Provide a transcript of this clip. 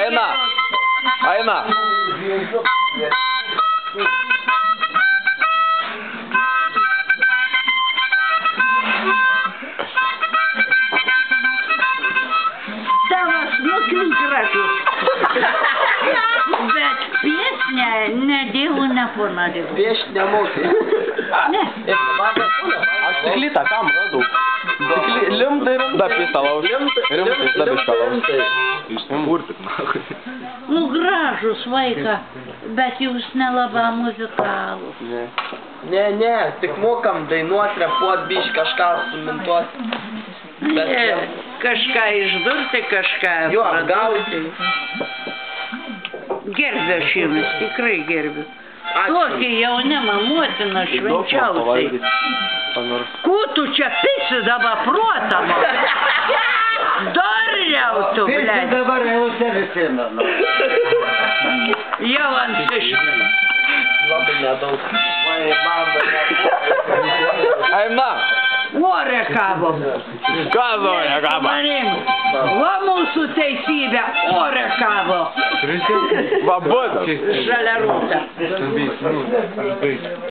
Aina! Aina! Tavas nukius gražus. Bet piesnę ne dievu neponadėjau. Piešt nemokai. Ne. Aš stiklitą kam radau? Limtai. Da pista lauž. Rimtai, da bišką lauž. Išsimurtik, nahui. Nu gražus vaika, bet jūs nelaba muzikalus. Ne, tik mokam dainuot, repuot, bišk kažką sumintuot. Kažką išdurti, kažką Jo, apgauti. Gerbiu aš jumis, tikrai gerbiu. Tokį jaunimą motiną švenčiausiai. Ko tu čia pisi dabar protama? Dariau tu, blėd. Dabar jau sevisina. Jau ant iš... Labai nedaug. Aina! Ore kabo. Kabo, ne kabo. Manim, va mūsų teisybė, ore kabo. Va būtų. Žalia rūta.